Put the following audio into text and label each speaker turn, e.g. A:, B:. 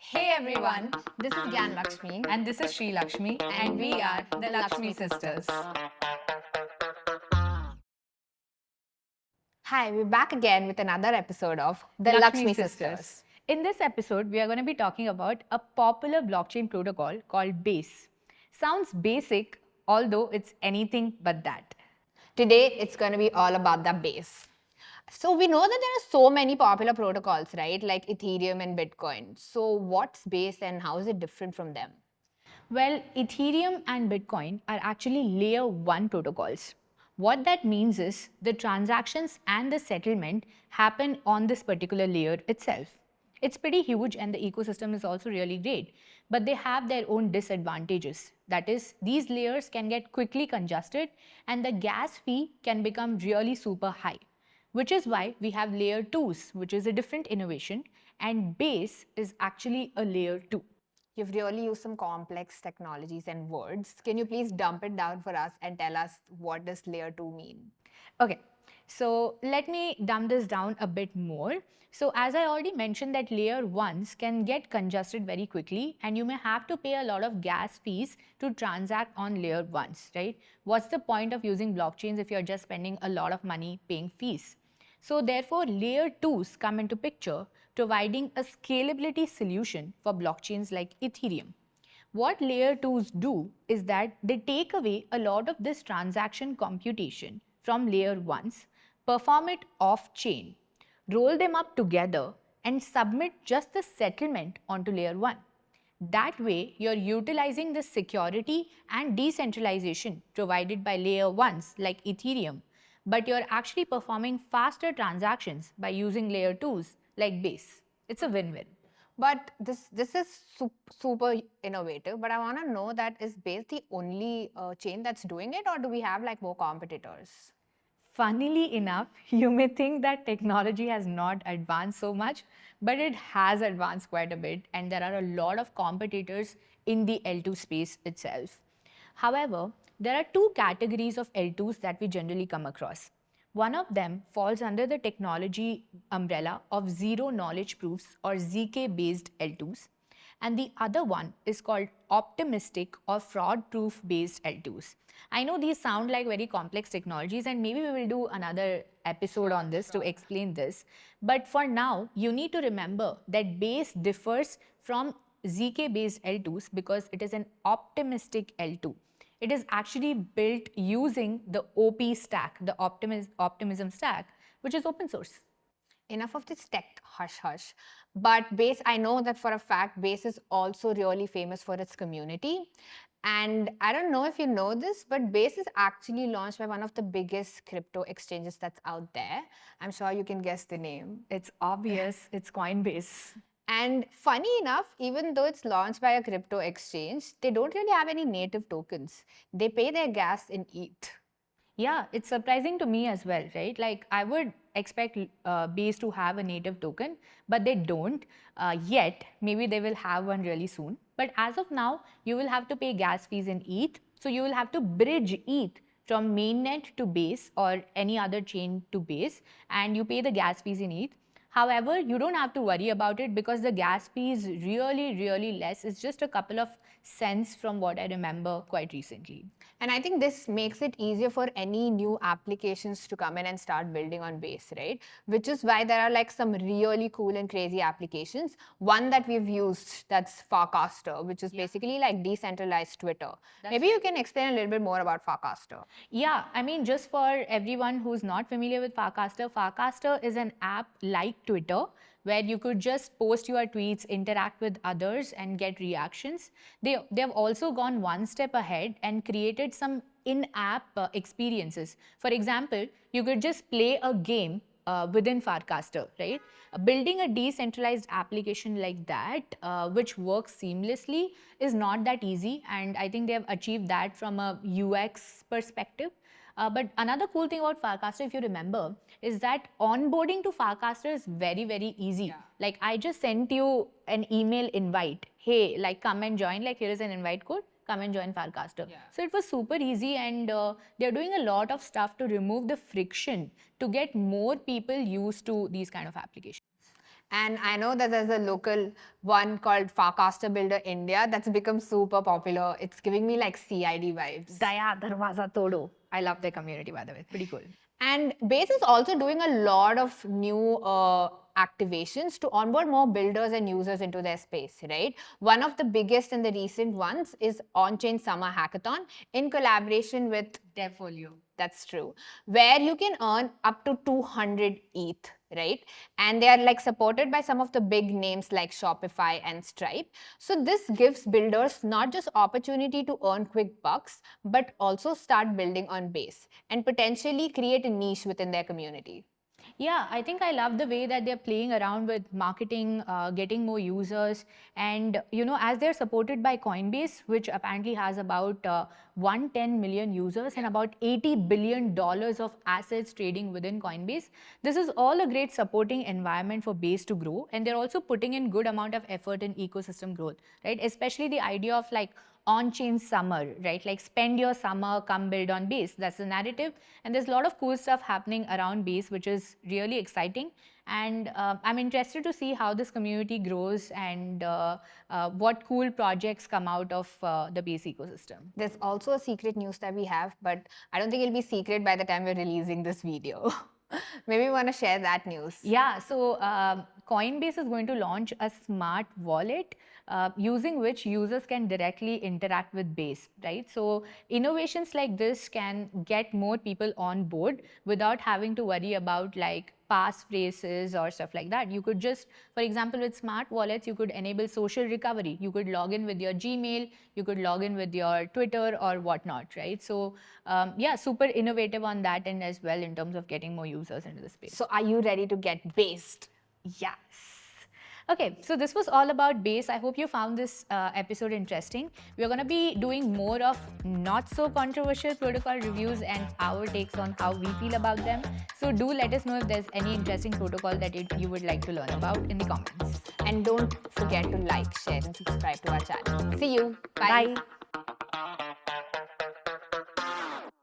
A: Hey everyone, this is Lakshmi
B: And this is Sri Lakshmi,
A: and we are the Lakshmi
B: sisters.
A: Hi, we're back again with another episode of the
B: Lakshmi
A: Lakshmi
B: sisters.
A: Sisters.
B: In this episode, we are going to be talking about a popular blockchain protocol called Base. Sounds basic, although it's anything but that.
A: Today, it's going to be all about the base. So, we know that there are so many popular protocols, right? Like Ethereum and Bitcoin. So, what's base and how is it different from them?
B: Well, Ethereum and Bitcoin are actually layer 1 protocols. What that means is the transactions and the settlement happen on this particular layer itself. It's pretty huge and the ecosystem is also really great, but they have their own disadvantages. That is, these layers can get quickly congested and the gas fee can become really super high, which is why we have layer 2s, which is a different innovation, and Base is actually a layer 2.
A: You've really used some complex technologies and words. Can you please dump it down for us and tell us what does layer 2 mean?
B: Okay, so let me dumb this down a bit more. So as I already mentioned that layer 1s can get congested very quickly and you may have to pay a lot of gas fees to transact on layer 1s, right? What's the point of using blockchains if you're just spending a lot of money paying fees? So therefore layer 2s come into picture, providing a scalability solution for blockchains like Ethereum. What layer 2s do is that they take away a lot of this transaction computation from layer 1s, perform it off chain, roll them up together, and submit just the settlement onto layer 1. That way, you're utilizing the security and decentralization provided by layer 1s like Ethereum, but you're actually performing faster transactions by using layer 2s like Base. It's a win win.
A: But this is super innovative. But I want to know that is Base the only chain that's doing it, or do we have like more competitors?
B: Funnily enough, you may think that technology has not advanced so much, but it has advanced quite a bit, and there are a lot of competitors in the L2 space itself. However, there are two categories of L2s that we generally come across. One of them falls under the technology umbrella of zero knowledge proofs or ZK based L2s, and the other one is called optimistic or fraud proof based L2s. I know these sound like very complex technologies, and maybe we will do another episode on this to explain this. But for now, you need to remember that Base differs from ZK based L2s because it is an optimistic L2. It is actually built using the OP stack, the optimism stack, which is open source.
A: Enough of this tech hush hush. But Base, I know that for a fact, Base is also really famous for its community. And I don't know if you know this, but Base is actually launched by one of the biggest crypto exchanges that's out there. I'm sure you can guess the name.
B: It's obvious, it's Coinbase.
A: And funny enough, even though it's launched by a crypto exchange, they don't really have any native tokens. They pay their gas in ETH.
B: Yeah, it's surprising to me as well, right? Like I would expect Base to have a native token, but they don't yet. Maybe they will have one really soon. But as of now, you will have to pay gas fees in ETH. So you will have to bridge ETH from mainnet to Base or any other chain to Base, and you pay the gas fees in ETH. However, you don't have to worry about it because the gas fee is really, really less. It's just a couple of cents from what I remember quite recently.
A: And I think this makes it easier for any new applications to come in and start building on Base, right? Which is why there are like some really cool and crazy applications. One that we've used that's Farcaster, which is basically like decentralized Twitter. Maybe you can explain a little bit more about Farcaster.
B: Yeah, I mean, just for everyone who's not familiar with Farcaster, Farcaster is an app like Twitter where you could just post your tweets, interact with others, and get reactions. They've also gone one step ahead and created some in-app experiences. For example, you could just play a game within Farcaster, right? Building a decentralized application like that, which works seamlessly, is not that easy, and I think they have achieved that from a UX perspective. But another cool thing about Farcaster, if you remember, is that onboarding to Farcaster is very, very easy. Like I just sent you an email invite. Hey, like come and join. Like here is an invite code. Come and join Farcaster. So it was super easy, and they're doing a lot of stuff to remove the friction to get more people used to these kind of applications.
A: And I know that there's a local one called Farcaster Builder India that's become super popular. It's giving me like CID vibes.
B: Daya Darwaza Todo. I love their community, by the way. Pretty cool.
A: And Base is also doing a lot of new activations to onboard more builders and users into their space, right? One of the biggest and the recent ones is On-Chain Summer Hackathon in collaboration with
B: Devfolio.
A: That's true. Where you can earn up to 200 ETH, right? And they are like supported by some of the big names like Shopify and Stripe. So this gives builders not just opportunity to earn quick bucks, but also start building on Base and potentially create a niche within their community.
B: Yeah, I think I love the way that they're playing around with marketing, getting more users, and as they're supported by Coinbase, which apparently has about 110 million users and about $80 billion of assets trading within Coinbase. This is all a great supporting environment for Base to grow, and they're also putting in good amount of effort in ecosystem growth, right? Especially the idea of like on-chain summer, right? Like spend your summer, come build on Base. That's the narrative. And there's a lot of cool stuff happening around Base, which is really exciting. And I'm interested to see how this community grows and what cool projects come out of the Base ecosystem.
A: There's also a secret news that we have, but I don't think it'll be secret by the time we're releasing this video. Maybe you want to share that news.
B: Yeah, so Coinbase is going to launch a smart wallet using which users can directly interact with Base, right? So innovations like this can get more people on board without having to worry about like passphrases or stuff like that. You could just, for example, with smart wallets, you could enable social recovery. You could log in with your Gmail, you could log in with your Twitter or whatnot, right? So yeah, super innovative on that end as well in terms of getting more users into the space.
A: So are you ready to get based?
B: Yes. Okay, so this was all about Base. I hope you found this episode interesting. We're going to be doing more of not so controversial protocol reviews and our takes on how we feel about them. So do let us know if there's any interesting protocol that you would like to learn about in the comments.
A: And don't forget to like, share, and subscribe to our channel. See you. Bye.
B: Bye.